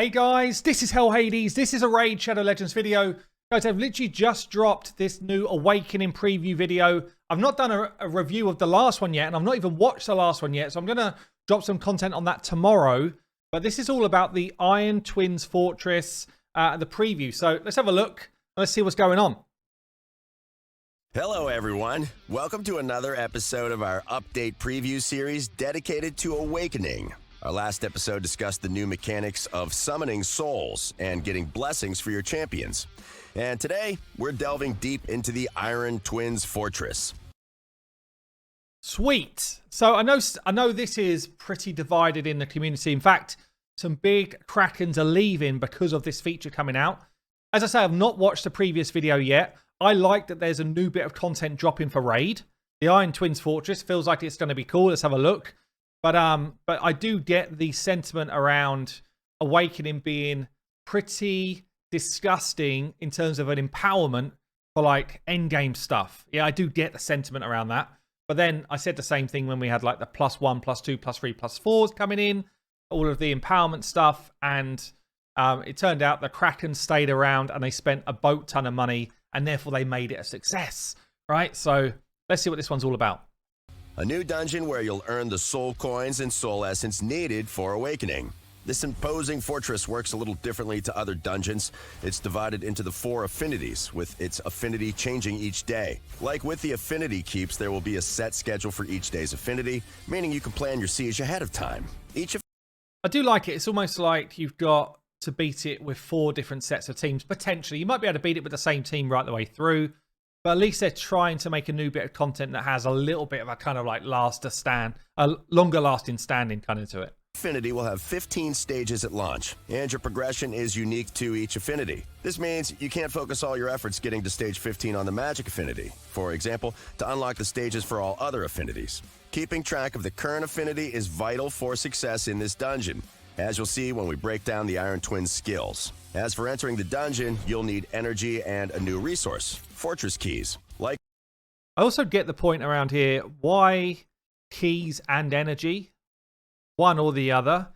Hey guys, this is Hell Hades. This is a Raid Shadow Legends video. Guys, I've literally just dropped this new Awakening preview video. I've not done a review of the last one yet, and I've not even watched the last one yet, so I'm going to drop some content on that tomorrow. But this is all about the Iron Twins Fortress, the preview. So let's have a look. Let's see what's going on. Hello everyone, welcome to another episode of our update preview series dedicated to Awakening. Our last episode discussed the new mechanics of summoning souls and getting blessings for your champions. And today, we're delving deep into the Iron Twins Fortress. Sweet. So I know this is pretty divided in the community. In fact, some big Krakens are leaving because of this feature coming out. As I say, I've not watched the previous video yet. I like that there's a new bit of content dropping for Raid. The Iron Twins Fortress feels like it's going to be cool. Let's have a look. But I do get the sentiment around Awakening being pretty disgusting in terms of an empowerment for like endgame stuff. Yeah, I do get the sentiment around that. But then I said the same thing when we had like the +1, +2, +3, +4s coming in, all of the empowerment stuff, and it turned out the Kraken stayed around and they spent a boat ton of money, and therefore they made it a success, right? So let's see what this one's all about. A new dungeon where you'll earn the soul coins and soul essence needed for Awakening. This imposing fortress works a little differently to other dungeons. It's divided into the 4 affinities, with its affinity changing each day. Like with the affinity keeps, there will be a set schedule for each day's affinity, meaning you can plan your siege ahead of time. I do like it. It's almost like you've got to beat it with 4 different sets of teams, potentially. You might be able to beat it with the same team right the way through, but at least they're trying to make a new bit of content that has a little bit of a kind of like a longer lasting standing kind of to it. Affinity will have 15 stages at launch, and your progression is unique to each affinity. This means you can't focus all your efforts getting to stage 15 on the magic affinity, for example, to unlock the stages for all other affinities. Keeping track of the current affinity is vital for success in this dungeon, as you'll see when we break down the Iron Twins skills. As for entering the dungeon, you'll need energy and a new resource, fortress keys. I also get the point around here, why keys and energy? One or the other.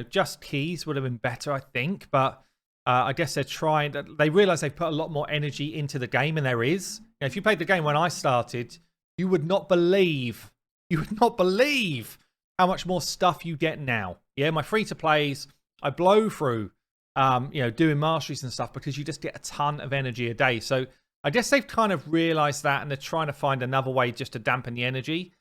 Just keys would have been better, I think, but I guess they realize they've put a lot more energy into the game, and there is. If you played the game when I started, you would not believe how much more stuff you get now. Yeah, my free-to-plays, I blow through, doing masteries and stuff because you just get a ton of energy a day. So I guess they've kind of realized that, and they're trying to find another way just to dampen the energy.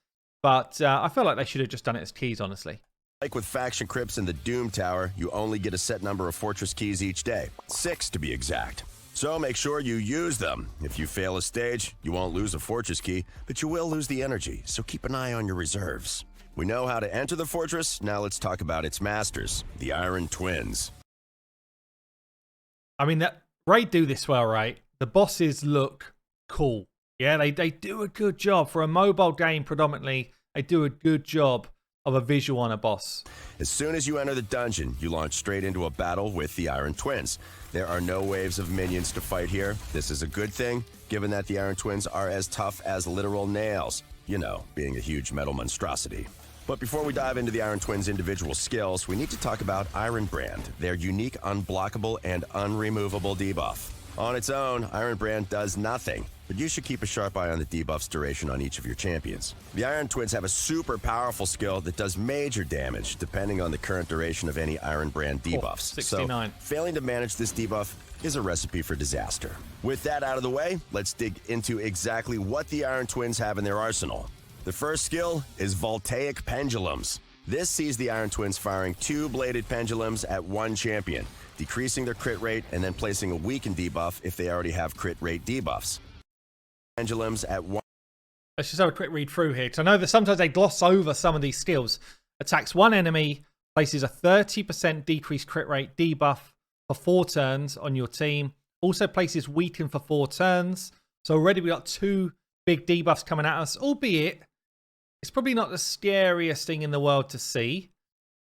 But I feel like they should have just done it as keys, honestly. Like with faction crypts in the Doom Tower, you only get a set number of fortress keys each day. 6 to be exact. So make sure you use them. If you fail a stage, you won't lose a fortress key, but you will lose the energy, so keep an eye on your reserves. We know how to enter the fortress, now let's talk about its masters, the Iron Twins. I mean, Raid do this well, right? The bosses look cool. Yeah, they do a good job. For a mobile game predominantly, they do a good job of a visual on a boss. As soon as you enter the dungeon, you launch straight into a battle with the Iron Twins. There are no waves of minions to fight here. This is a good thing, given that the Iron Twins are as tough as literal nails. You know, being a huge metal monstrosity. But before we dive into the Iron Twins' individual skills, we need to talk about Iron Brand, their unique unblockable and unremovable debuff. On its own, Iron Brand does nothing, but you should keep a sharp eye on the debuff's duration on each of your champions. The Iron Twins have a super powerful skill that does major damage depending on the current duration of any Iron Brand debuffs. 69. So, failing to manage this debuff is a recipe for disaster. With that out of the way, let's dig into exactly what the Iron Twins have in their arsenal. The first skill is Voltaic Pendulums. This sees the Iron Twins firing 2 bladed pendulums at one champion, decreasing their crit rate and then placing a weakened debuff if they already have crit rate debuffs. Pendulums at one. Let's just have a quick read through here, because I know that sometimes they gloss over some of these skills. Attacks one enemy, places a 30% decreased crit rate debuff for 4 turns on your team. Also places weaken for 4 turns. So already we got 2 big debuffs coming at us, albeit it's probably not the scariest thing in the world to see.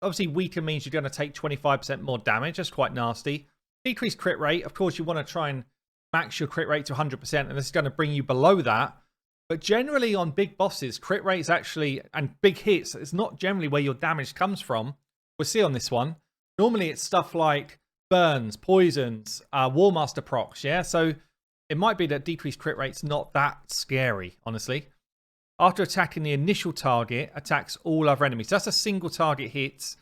Obviously, weaken means you're going to take 25% more damage. That's quite nasty. Decreased crit rate. Of course, you want to try and max your crit rate to 100%, and this is going to bring you below that. But generally on big bosses, crit rates actually, and big hits, it's not generally where your damage comes from. We'll see on this one. Normally it's stuff like burns, poisons, War Master procs, yeah? So it might be that decreased crit rate's not that scary, honestly. After attacking the initial target, attacks all other enemies. So that's a single target hit,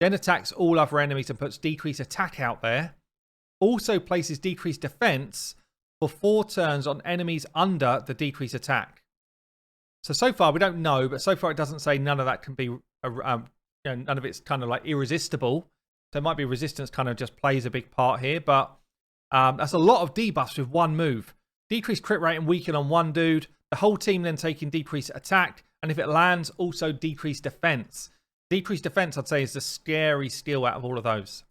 then attacks all other enemies and puts decreased attack out there. Also places decreased defense for 4 turns on enemies under the decreased attack. So far we don't know, but so far it doesn't say none of that can be, none of it's kind of like irresistible. So it might be resistance kind of just plays a big part here, but that's a lot of debuffs with one move. Decreased crit rate and weaken on one dude. The whole team then taking decreased attack, and if it lands, also decreased defense. Decreased defense, I'd say, is the scary skill out of all of those.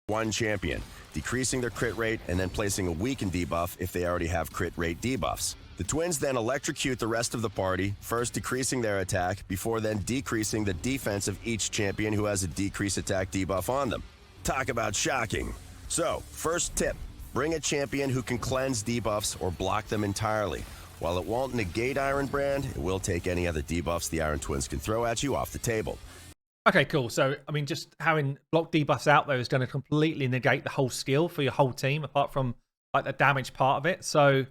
One champion, decreasing their crit rate and then placing a weaken debuff if they already have crit rate debuffs. The twins then electrocute the rest of the party, first decreasing their attack, before then decreasing the defense of each champion who has a decreased attack debuff on them. Talk about shocking. So, first tip, bring a champion who can cleanse debuffs or block them entirely. While it won't negate Iron Brand, it will take any other debuffs the Iron Twins can throw at you off the table. Okay, cool. So, I mean, just having block debuffs out there is going to completely negate the whole skill for your whole team, apart from like the damage part of it. So,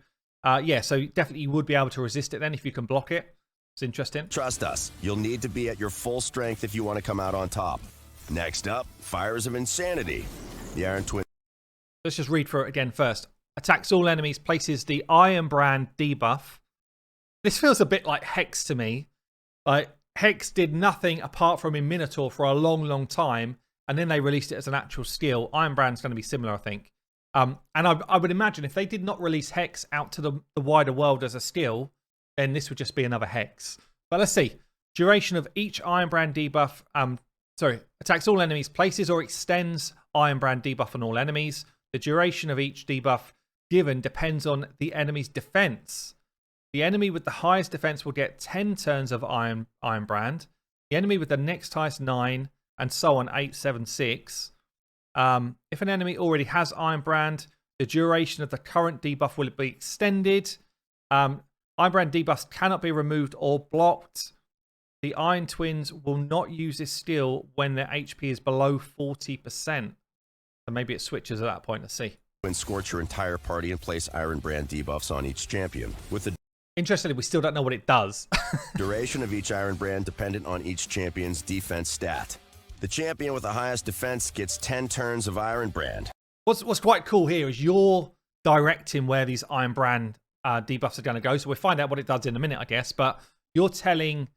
yeah, so definitely you would be able to resist it then if you can block it. It's interesting. Trust us, you'll need to be at your full strength if you want to come out on top. Next up, Fires of Insanity. The Iron Twins. Let's just read through it again first. Attacks all enemies, places the Iron Brand debuff. This feels a bit like Hex to me. Like, Hex did nothing apart from in Minotaur for a long, long time, and then they released it as an actual skill. Iron Brand's going to be similar, I think. And I would imagine if they did not release Hex out to the wider world as a skill, then this would just be another Hex. But let's see. Duration of each Iron Brand debuff. Attacks all enemies, places or extends Iron Brand debuff on all enemies. The duration of each debuff given depends on the enemy's defense. The enemy with the highest defense will get 10 turns of Iron Brand. The enemy with the next highest 9, and so on, 8, 7, 6. If an enemy already has Iron Brand, the duration of the current debuff will be extended. Iron Brand debuffs cannot be removed or blocked. The Iron Twins will not use this skill when their HP is below 40%. So maybe it switches at that point. Let's see. Scorch your entire party and place Iron Brand debuffs on each champion. With the Interestingly, we still don't know what it does. duration of each Iron Brand dependent on each champion's defense stat. The champion with the highest defense gets 10 turns of Iron Brand. What's quite cool here is you're directing where these Iron Brand debuffs are going to go. So we'll find out what it does in a minute, I guess. But you're telling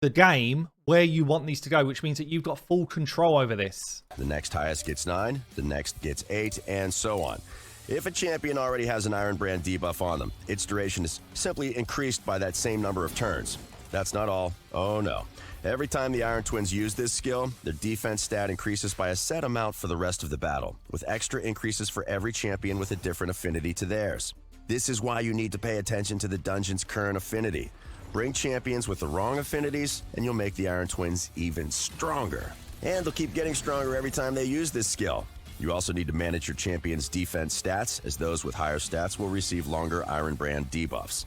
the game where you want these to go, which means that you've got full control over this. The next highest gets 9, the next gets 8, and so on. If a champion already has an Iron Brand debuff on them, its duration is simply increased by that same number of turns. That's not all. Oh no. Every time the Iron Twins use this skill, their defense stat increases by a set amount for the rest of the battle, with extra increases for every champion with a different affinity to theirs. This is why you need to pay attention to the dungeon's current affinity. Bring champions with the wrong affinities, and you'll make the Iron Twins even stronger. And they'll keep getting stronger every time they use this skill. You also need to manage your champion's defense stats, as those with higher stats will receive longer Iron Brand debuffs.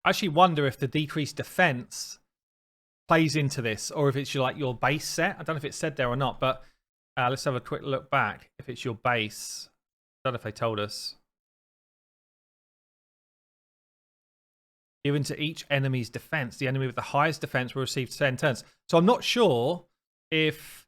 I actually wonder if the decreased defense plays into this, or if it's your base set. I don't know if it's said there or not, but let's have a quick look back. If it's your base, I don't know if they told us. Given to each enemy's defense, the enemy with the highest defense will receive 10 turns. So I'm not sure if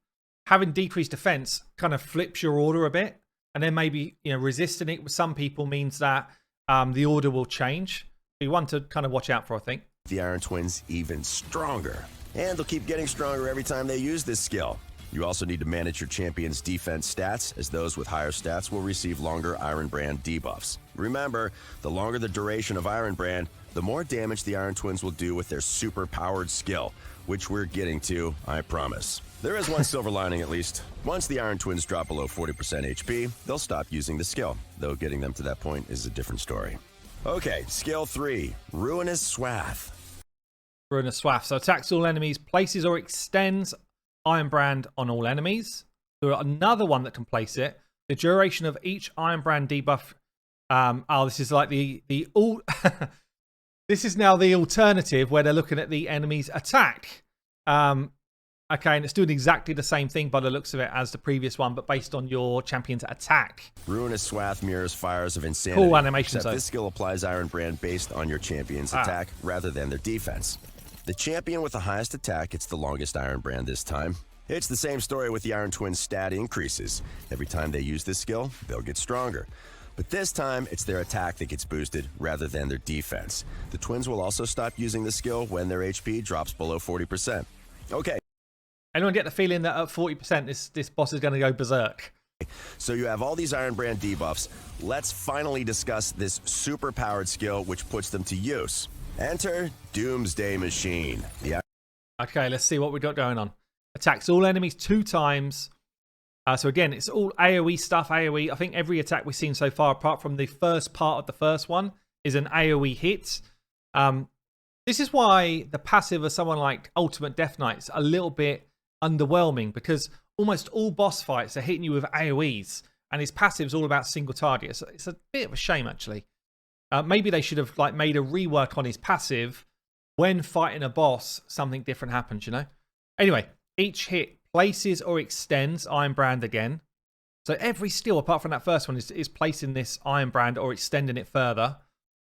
having decreased defense kind of flips your order a bit, and then maybe resisting it with some people means that the order will change. So you want to kind of watch out for, I think. The Iron Twins even stronger, and they'll keep getting stronger every time they use this skill. You also need to manage your champion's defense stats, as those with higher stats will receive longer Iron Brand debuffs. Remember, the longer the duration of Iron Brand, the more damage the Iron Twins will do with their super-powered skill, which we're getting to, I promise. There is one silver lining at least. Once the Iron Twins drop below 40% HP, they'll stop using the skill, though getting them to that point is a different story. Okay, skill 3, Ruinous Swath. Ruinous Swath. So attacks all enemies, places or extends Iron Brand on all enemies. There are another one that can place it. The duration of each Iron Brand debuff. This is like the all. This is now the alternative where they're looking at the enemy's attack. Okay, and it's doing exactly the same thing by the looks of it as the previous one, but based on your champion's attack. Ruinous Swath mirrors Fires of Insanity. Cool animation, except this skill applies Iron Brand based on your champion's attack rather than their defense. The champion with the highest attack gets the longest Iron Brand this time. It's the same story with the Iron Twins stat increases. Every time they use this skill, they'll get stronger. But this time, it's their attack that gets boosted rather than their defense. The Twins will also stop using the skill when their HP drops below 40%. Okay. Anyone get the feeling that at 40%, this boss is going to go berserk? So you have all these Iron Brand debuffs. Let's finally discuss this super-powered skill which puts them to use. Enter Doomsday Machine. Okay, let's see what we got going on. Attacks all enemies 2 times. So again, it's all AoE stuff, AoE. I think every attack we've seen so far, apart from the first part of the first one, is an AoE hit. This is why the passive of someone like Ultimate Death Knight is a little bit underwhelming, because almost all boss fights are hitting you with AoEs, and his passive's all about single target. So it's a bit of a shame, actually. Maybe they should have made a rework on his passive. When fighting a boss, something different happens, you know? Anyway, each hit places or extends Iron Brand again. So every skill, apart from that first one, is placing this Iron Brand or extending it further.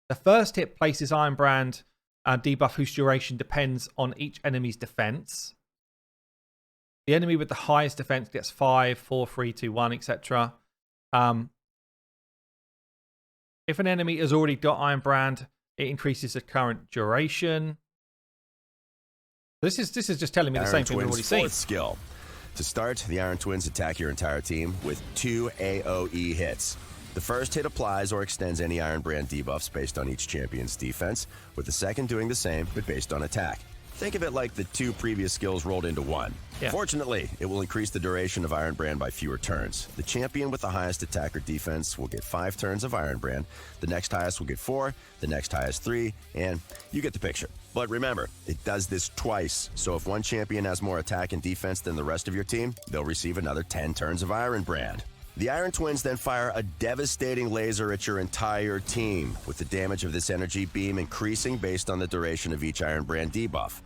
The first hit places Iron Brand debuff whose duration depends on each enemy's defense. The enemy with the highest defense gets 5, 4, 3, 2, 1, etc. If an enemy has already got Iron Brand, it increases the current duration. This is just telling me the same thing we've already seen. Fourth skill. To start, the Iron Twins attack your entire team with 2 AoE hits. The first hit applies or extends any Iron Brand debuffs based on each champion's defense, with the second doing the same, but based on attack. Think of it like the 2 previous skills rolled into one. Yeah. Fortunately, it will increase the duration of Iron Brand by fewer turns. The champion with the highest attack or defense will get 5 turns of Iron Brand. The next highest will get 4, the next highest 3, and you get the picture. But remember, it does this twice, so if one champion has more attack and defense than the rest of your team, they'll receive another 10 turns of Iron Brand. The Iron Twins then fire a devastating laser at your entire team, with the damage of this energy beam increasing based on the duration of each Iron Brand debuff.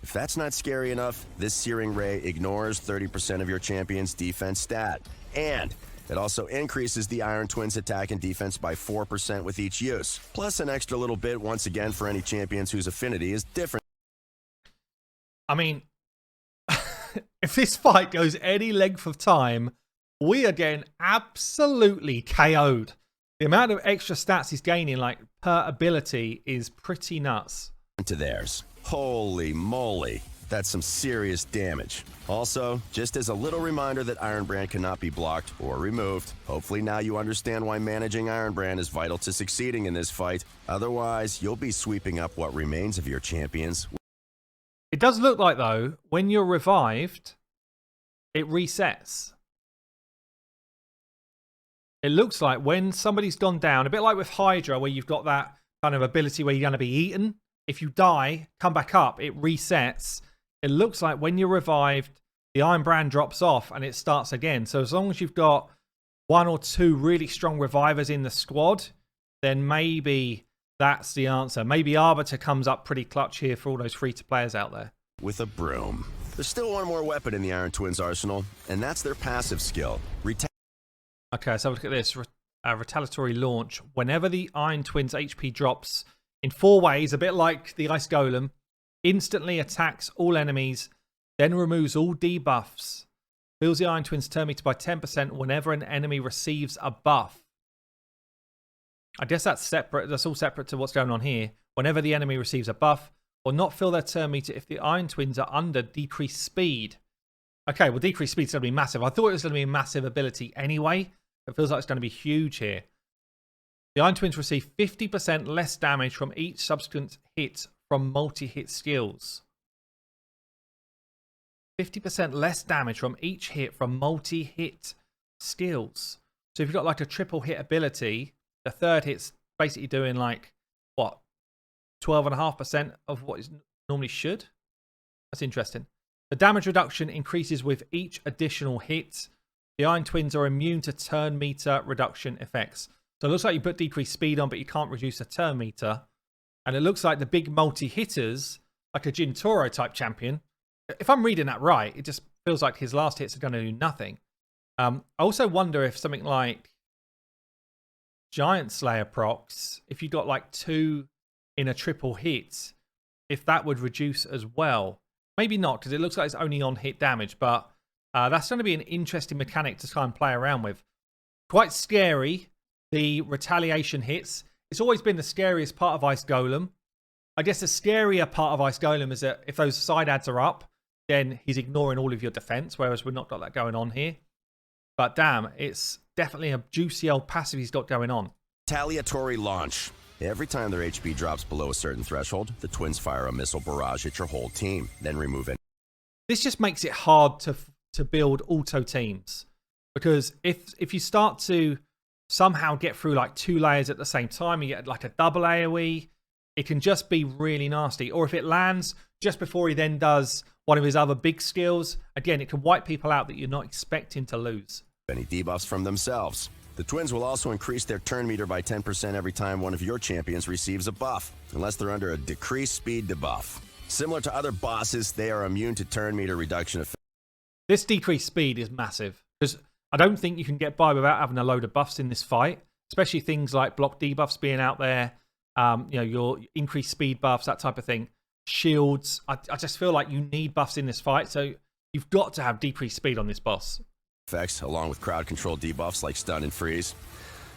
If that's not scary enough, this Searing Ray ignores 30% of your champion's defense stat. And it also increases the Iron Twins attack and defense by 4% with each use, plus an extra little bit once again for any champions whose affinity is different. I mean, if this fight goes any length of time, we are getting absolutely KO'd. The amount of extra stats he's gaining, per ability, is pretty nuts. To theirs. Holy moly, that's some serious damage. Also, just as a little reminder that Iron Brand cannot be blocked or removed, hopefully now you understand why managing Iron Brand is vital to succeeding in this fight. Otherwise, you'll be sweeping up what remains of your champions. It does look like, though, when you're revived, it resets. It looks like when somebody's gone down, a bit like with Hydra, where you've got that kind of ability where you're going to be eaten. If you die, come back up, it resets. It looks like when you're revived, the Iron Brand drops off and it starts again. So as long as you've got 1 or 2 really strong revivers in the squad, then maybe that's the answer. Maybe Arbiter comes up pretty clutch here for all those free-to-players out there. With a broom. There's still one more weapon in the Iron Twins arsenal, and that's their passive skill. Okay, so look at this. Retaliatory launch. Whenever the Iron Twins HP drops in 4 ways, a bit like the Ice Golem, instantly attacks all enemies, then removes all debuffs. Fills the Iron Twins turn meter by 10% whenever an enemy receives a buff. I guess that's separate. That's all separate to what's going on here. Whenever the enemy receives a buff, or not fill their turn meter if the Iron Twins are under decreased speed. Okay, well, decreased speed's going to be massive. I thought it was going to be a massive ability anyway. It feels like it's going to be huge here. The Iron Twins receive 50% less damage from each subsequent hit from multi-hit skills. 50% less damage from each hit from multi-hit skills. So if you've got a triple hit ability, the third hit's basically doing 12.5% of what it normally should. That's interesting. The damage reduction increases with each additional hit. The Iron Twins are immune to turn meter reduction effects. So it looks like you put decreased speed on, but you can't reduce the turn meter. And it looks like the big multi-hitters, like a Jin Toro type champion, If I'm reading that right, it just feels like his last hits are going to do nothing. I also wonder if something like Giant Slayer procs, if you got like 2 in a triple hit, if that would reduce as well. Maybe not, because it looks like it's only on hit damage, but that's going to be an interesting mechanic to try and play around with. Quite scary, the retaliation hits. It's always been the scariest part of Ice Golem. I guess the scarier part of Ice Golem is that if those side adds are up, then he's ignoring all of your defense, whereas we've not got that going on here. But damn, it's definitely a juicy old passive he's got going on. Retaliatory launch. Every time their HP drops below a certain threshold, the Twins fire a missile barrage at your whole team, then remove it. This just makes it hard to build auto teams. Because if you start to somehow get through like 2 layers at the same time, you get like a double AoE, it can just be really nasty. Or if it lands just before he then does one of his other big skills, again, it can wipe people out that you're not expecting to lose. Any debuffs from themselves. The Twins will also increase their turn meter by 10% every time one of your champions receives a buff, unless they're under a decreased speed debuff. Similar to other bosses, they are immune to turn meter reduction effect. This decreased speed is massive, because I don't think you can get by without having a load of buffs in this fight, especially things like block debuffs being out there, your increased speed buffs, that type of thing. Shields. I just feel like you need buffs in this fight, so you've got to have decreased speed on this boss. Effects, along with crowd control debuffs like stun and freeze.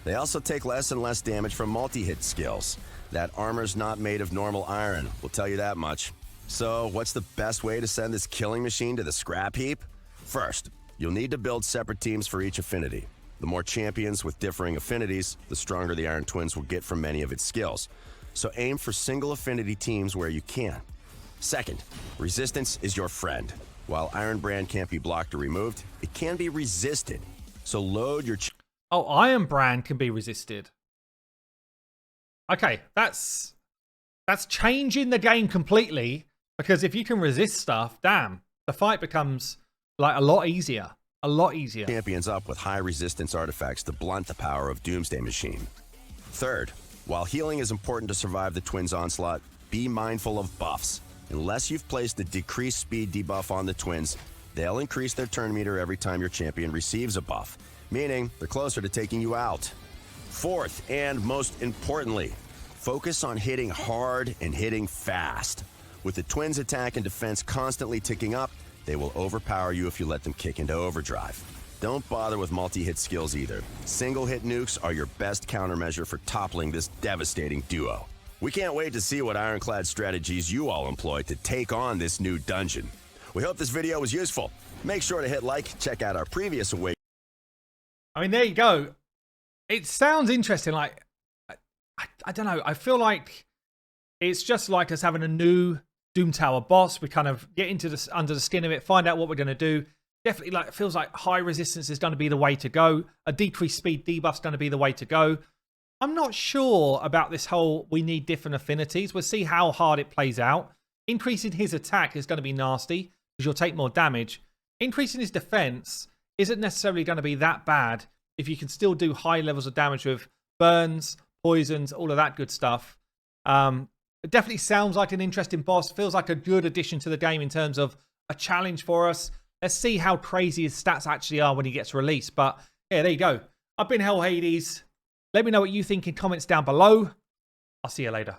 They also take less and less damage from multi-hit skills. That armor's not made of normal iron, we'll tell you that much. So, what's the best way to send this killing machine to the scrap heap? First, you'll need to build separate teams for each affinity. The more champions with differing affinities, the stronger the Iron Twins will get from many of its skills. So aim for single affinity teams where you can. Second, resistance is your friend. While Iron Brand can't be blocked or removed, it can be resisted. So load your... Oh, Iron Brand can be resisted. Okay, that's changing the game completely, because if you can resist stuff, damn, the fight becomes like a lot easier. A lot easier. Champions up with high resistance artifacts to blunt the power of Doomsday Machine. Third, while healing is important to survive the Twins' onslaught, be mindful of buffs. Unless you've placed a decreased speed debuff on the Twins, they'll increase their turn meter every time your champion receives a buff, meaning they're closer to taking you out. Fourth, and most importantly, focus on hitting hard and hitting fast. With the Twins' attack and defense constantly ticking up, they will overpower you if you let them kick into overdrive. Don't bother with multi-hit skills either. Single-hit nukes are your best countermeasure for toppling this devastating duo. We can't wait to see what ironclad strategies you all employ to take on this new dungeon. We hope this video was useful. Make sure to hit like, check out our previous Awake. I mean, there you go. It sounds interesting. Like, I don't know. I feel like it's just like us having a new Doom Tower boss. We kind of get into this under the skin of it, find out what we're going to do. Definitely, like, it feels like high resistance is going to be the way to go. A decreased speed debuff is going to be the way to go. I'm not sure about this whole we need different affinities. We'll see how hard it plays out. Increasing his attack is going to be nasty because you'll take more damage. Increasing his defense isn't necessarily going to be that bad if you can still do high levels of damage with burns, poisons, all of that good stuff. It definitely sounds like an interesting boss. Feels like a good addition to the game in terms of a challenge for us. Let's see how crazy his stats actually are when he gets released. But yeah, there you go. I've been Hell Hades. Let me know what you think in comments down below. I'll see you later.